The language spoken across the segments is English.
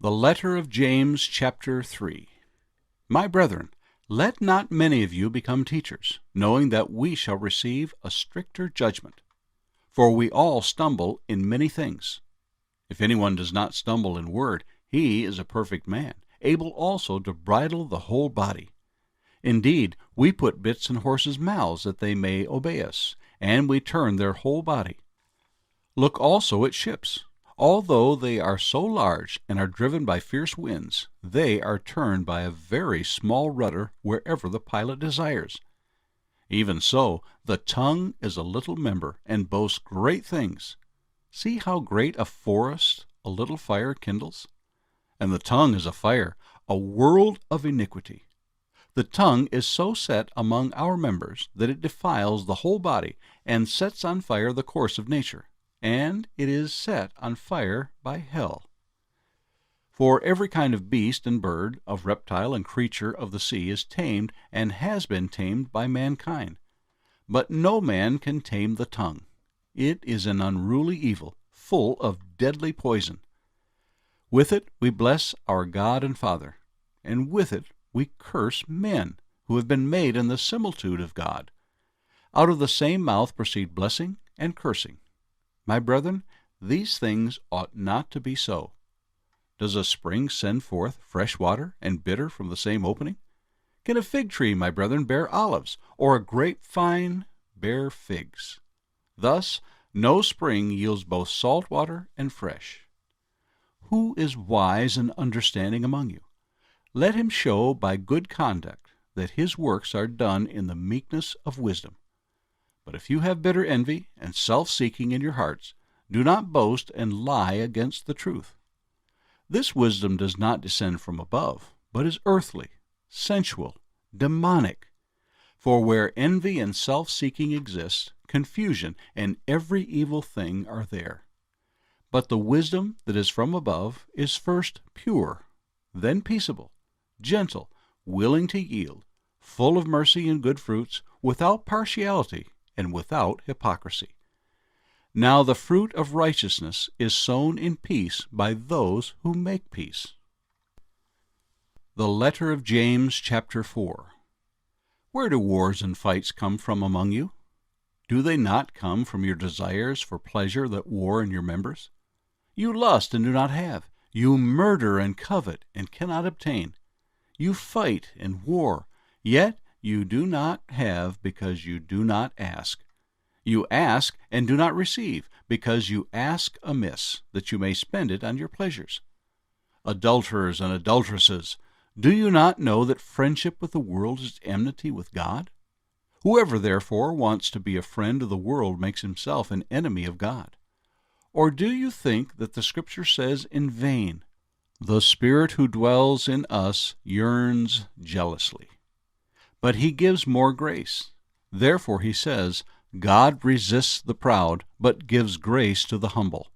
The letter of James, chapter 3. My brethren, let not many of you become teachers, knowing that we shall receive a stricter judgment. For we all stumble in many things. If anyone does not stumble in word, he is a perfect man, able also to bridle the whole body. Indeed, we put bits in horses' mouths that they may obey us, and we turn their whole body. Look also at ships. Although they are so large and are driven by fierce winds, they are turned by a very small rudder wherever the pilot desires. Even so, the tongue is a little member and boasts great things. See how great a forest a little fire kindles? And the tongue is a fire, a world of iniquity. The tongue is so set among our members that it defiles the whole body and sets on fire the course of nature, and it is set on fire by hell. For every kind of beast and bird, of reptile and creature of the sea is tamed and has been tamed by mankind. But no man can tame the tongue. It is an unruly evil, full of deadly poison. With it we bless our God and Father, and with it we curse men, who have been made in the similitude of God. Out of the same mouth proceed blessing and cursing. My brethren, these things ought not to be so. Does a spring send forth fresh water and bitter from the same opening? Can a fig tree, my brethren, bear olives, or a grapevine bear figs? Thus no spring yields both salt water and fresh. Who is wise and understanding among you? Let him show by good conduct that his works are done in the meekness of wisdom. But if you have bitter envy and self-seeking in your hearts, do not boast and lie against the truth. This wisdom does not descend from above, but is earthly, sensual, demonic. For where envy and self-seeking exist, confusion and every evil thing are there. But the wisdom that is from above is first pure, then peaceable, gentle, willing to yield, full of mercy and good fruits, without partiality and without hypocrisy. Now the fruit of righteousness is sown in peace by those who make peace. The letter of James, chapter 4. Where do wars and fights come from among you? Do they not come from your desires for pleasure that war in your members? You lust and do not have. You murder and covet and cannot obtain. You fight and war, yet you do not have because you do not ask. You ask and do not receive because you ask amiss, that you may spend it on your pleasures. Adulterers and adulteresses, do you not know that friendship with the world is enmity with God? Whoever therefore wants to be a friend of the world makes himself an enemy of God. Or do you think that the Scripture says in vain, "The Spirit who dwells in us yearns jealously"? But he gives more grace. Therefore he says, God resists the proud, but gives grace to the humble.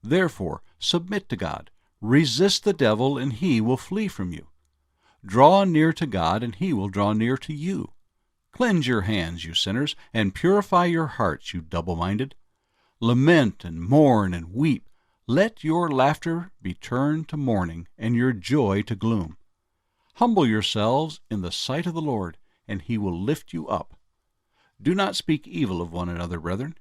Therefore submit to God. Resist the devil, and he will flee from you. Draw near to God, and he will draw near to you. Cleanse your hands, you sinners, and purify your hearts, you double-minded. Lament and mourn and weep. Let your laughter be turned to mourning, and your joy to gloom. Humble yourselves in the sight of the Lord, and he will lift you up. Do not speak evil of one another, brethren.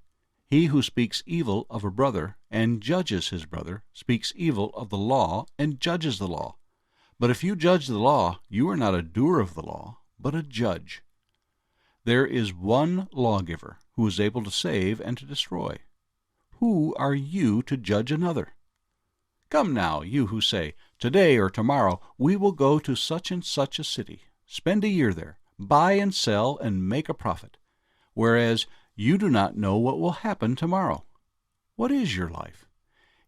He who speaks evil of a brother and judges his brother speaks evil of the law and judges the law. But if you judge the law, you are not a doer of the law, but a judge. There is one lawgiver who is able to save and to destroy. Who are you to judge another? Come now, you who say, "Today or tomorrow we will go to such and such a city, spend a year there, buy and sell, and make a profit," whereas you do not know what will happen tomorrow. What is your life?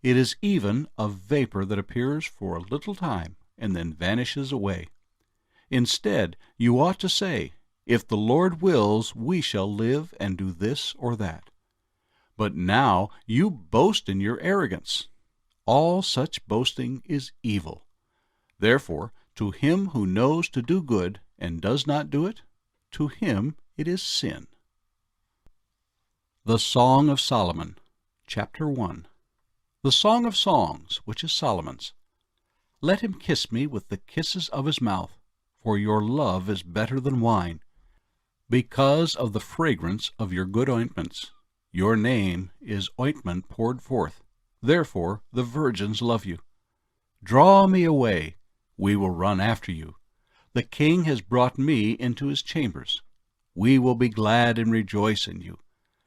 It is even a vapor that appears for a little time and then vanishes away. Instead, you ought to say, "If the Lord wills, we shall live and do this or that." But now you boast in your arrogance. All such boasting is evil. Therefore, to him who knows to do good and does not do it, to him it is sin. The Song of Solomon, chapter 1. The Song of Songs, which is Solomon's. Let him kiss me with the kisses of his mouth, for your love is better than wine. Because of the fragrance of your good ointments, your name is ointment poured forth. Therefore the virgins love you. Draw me away, we will run after you. The king has brought me into his chambers. We will be glad and rejoice in you.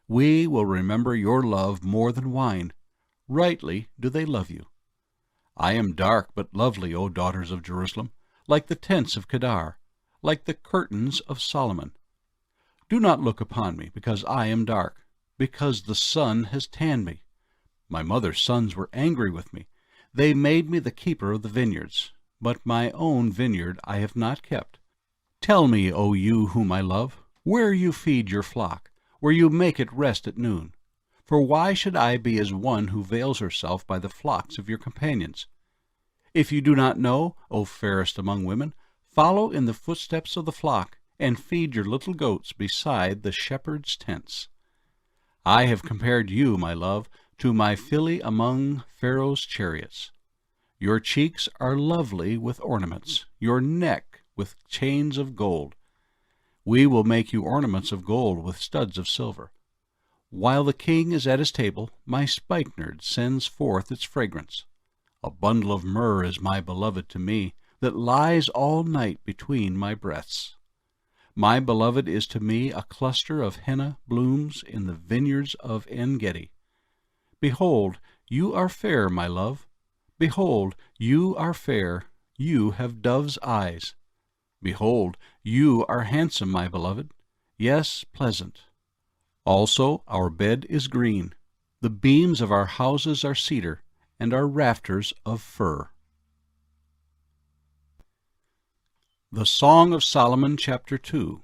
We will remember your love more than wine. Rightly do they love you. I am dark but lovely, O daughters of Jerusalem, like the tents of Kedar, like the curtains of Solomon. Do not look upon me, because I am dark, because the sun has tanned me. My mother's sons were angry with me. They made me the keeper of the vineyards, but my own vineyard I have not kept. Tell me, O you whom I love, where you feed your flock, where you make it rest at noon. For why should I be as one who veils herself by the flocks of your companions? If you do not know, O fairest among women, follow in the footsteps of the flock, and feed your little goats beside the shepherd's tents. I have compared you, my love, to my filly among Pharaoh's chariots. Your cheeks are lovely with ornaments, your neck with chains of gold. We will make you ornaments of gold with studs of silver. While the king is at his table, my spikenard sends forth its fragrance. A bundle of myrrh is my beloved to me, that lies all night between my breasts. My beloved is to me a cluster of henna blooms in the vineyards of En-gedi. Behold, you are fair, my love. Behold, you are fair, you have dove's eyes. Behold, you are handsome, my beloved, yes, pleasant. Also our bed is green. The beams of our houses are cedar, and our rafters of fir. The Song of Solomon, chapter 2.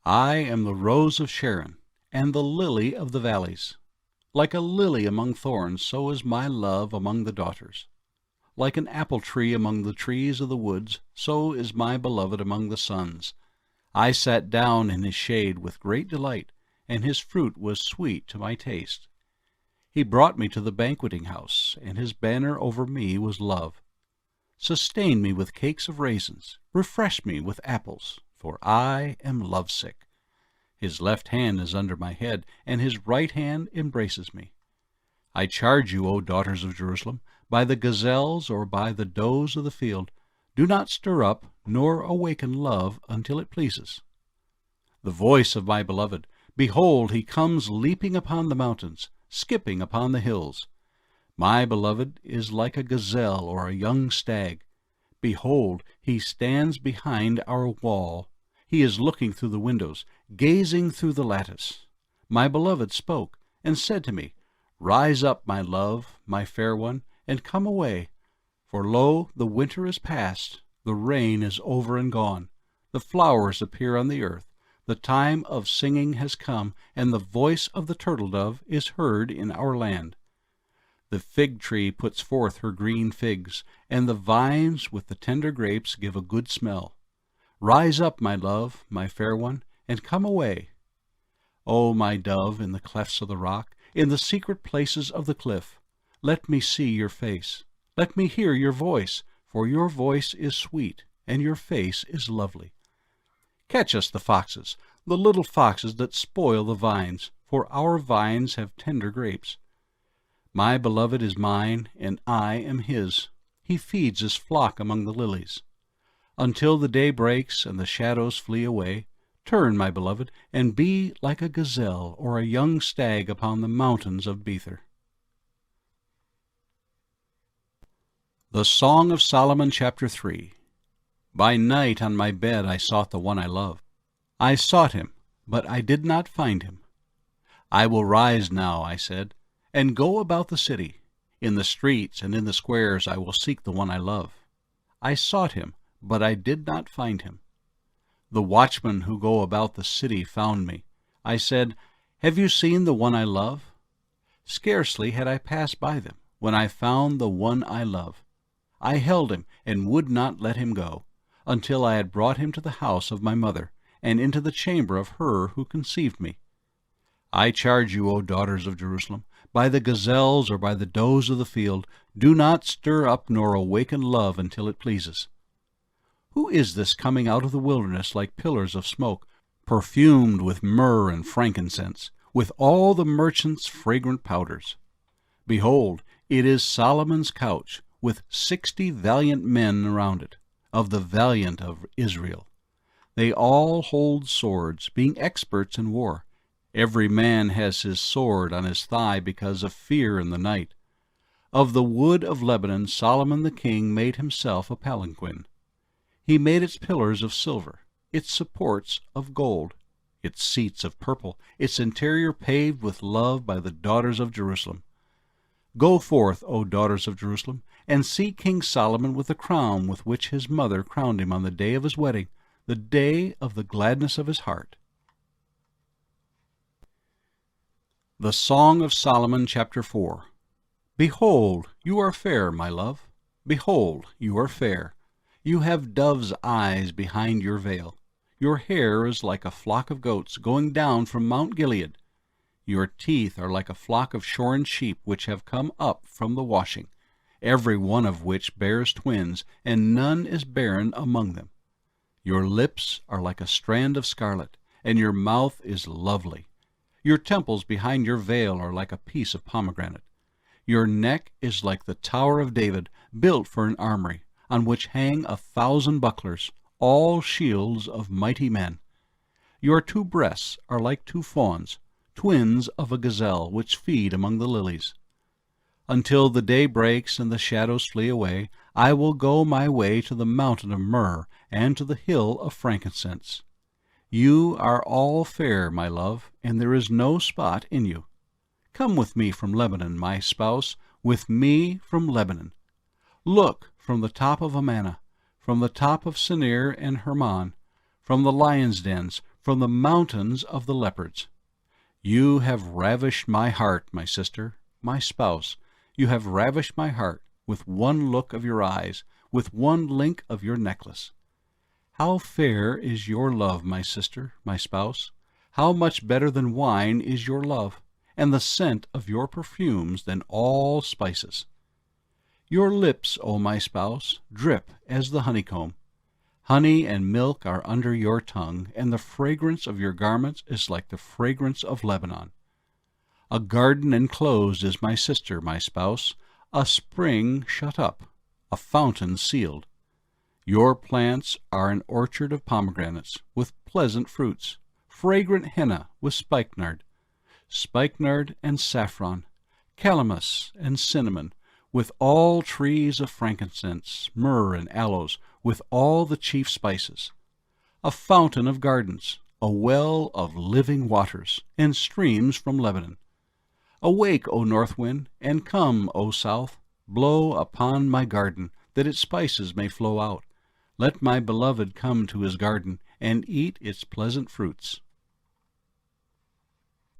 I am the rose of Sharon, and the lily of the valleys. Like a lily among thorns, so is my love among the daughters. Like an apple tree among the trees of the woods, so is my beloved among the sons. I sat down in his shade with great delight, and his fruit was sweet to my taste. He brought me to the banqueting house, and his banner over me was love. Sustain me with cakes of raisins, refresh me with apples, for I am lovesick. His left hand is under my head, and his right hand embraces me. I charge you, O daughters of Jerusalem, by the gazelles or by the does of the field, do not stir up nor awaken love until it pleases. The voice of my beloved, behold, he comes leaping upon the mountains, skipping upon the hills. My beloved is like a gazelle or a young stag. Behold, he stands behind our wall. He is looking through the windows, gazing through the lattice. My beloved spoke and said to me, Rise up, my love, my fair one, and come away. For lo, the winter is past, the rain is over and gone. The flowers appear on the earth. The time of singing has come, and the voice of the turtle-dove is heard in our land. The fig tree puts forth her green figs, and the vines with the tender grapes give a good smell. Rise up, my love, my fair one, and come away. O my dove in the clefts of the rock, in the secret places of the cliff, let me see your face. Let me hear your voice, for your voice is sweet, and your face is lovely. Catch us the foxes, the little foxes that spoil the vines, for our vines have tender grapes. My beloved is mine, and I am his. He feeds his flock among the lilies. Until the day breaks and the shadows flee away, turn, my beloved, and be like a gazelle or a young stag upon the mountains of Bether. The Song of Solomon, chapter 3. By night on my bed I sought the one I love. I sought him, but I did not find him. I will rise now, I said, and go about the city. In the streets and in the squares I will seek the one I love. I sought him, but I did not find him. The watchmen who go about the city found me. I said, Have you seen the one I love? Scarcely had I passed by them, when I found the one I love. I held him, and would not let him go, until I had brought him to the house of my mother, and into the chamber of her who conceived me. I charge you, O daughters of Jerusalem, by the gazelles or by the does of the field. Do not stir up nor awaken love until it pleases. Who is this coming out of the wilderness like pillars of smoke, perfumed with myrrh and frankincense, with all the merchants' fragrant powders? Behold, it is Solomon's couch, with 60 valiant men around it, of the valiant of Israel. They all hold swords, being experts in war. Every man has his sword on his thigh because of fear in the night. Of the wood of Lebanon Solomon the king made himself a palanquin. He made its pillars of silver, its supports of gold, its seats of purple, its interior paved with love by the daughters of Jerusalem. Go forth, O daughters of Jerusalem, and see King Solomon with the crown with which his mother crowned him on the day of his wedding, the day of the gladness of his heart. The Song of Solomon, chapter 4. Behold, you are fair, my love. Behold, you are fair. You have dove's eyes behind your veil. Your hair is like a flock of goats going down from Mount Gilead. Your teeth are like a flock of shorn sheep which have come up from the washing, every one of which bears twins, and none is barren among them. Your lips are like a strand of scarlet, and your mouth is lovely. Your temples behind your veil are like a piece of pomegranate. Your neck is like the Tower of David, built for an armory, on which hang 1,000 bucklers, all shields of mighty men. Your 2 breasts are like 2 fawns, twins of a gazelle, which feed among the lilies. Until the day breaks and the shadows flee away, I will go my way to the mountain of myrrh and to the hill of frankincense. You are all fair, my love, and there is no spot in you. Come with me from Lebanon, my spouse, with me from Lebanon. Look from the top of Amana, from the top of Senir and Hermon, from the lions' dens, from the mountains of the leopards. You have ravished my heart, my sister, my spouse. You have ravished my heart with one look of your eyes, with one link of your necklace. How fair is your love, my sister, my spouse! How much better than wine is your love, and the scent of your perfumes than all spices. Your lips, O my spouse, drip as the honeycomb. Honey and milk are under your tongue, and the fragrance of your garments is like the fragrance of Lebanon. A garden enclosed is my sister, my spouse, a spring shut up, a fountain sealed. Your plants are an orchard of pomegranates, with pleasant fruits, fragrant henna with spikenard and saffron, calamus and cinnamon, with all trees of frankincense, myrrh and aloes, with all the chief spices. A fountain of gardens, a well of living waters, and streams from Lebanon. Awake, O north wind, and come, O south, blow upon my garden, that its spices may flow out. Let my beloved come to his garden, and eat its pleasant fruits.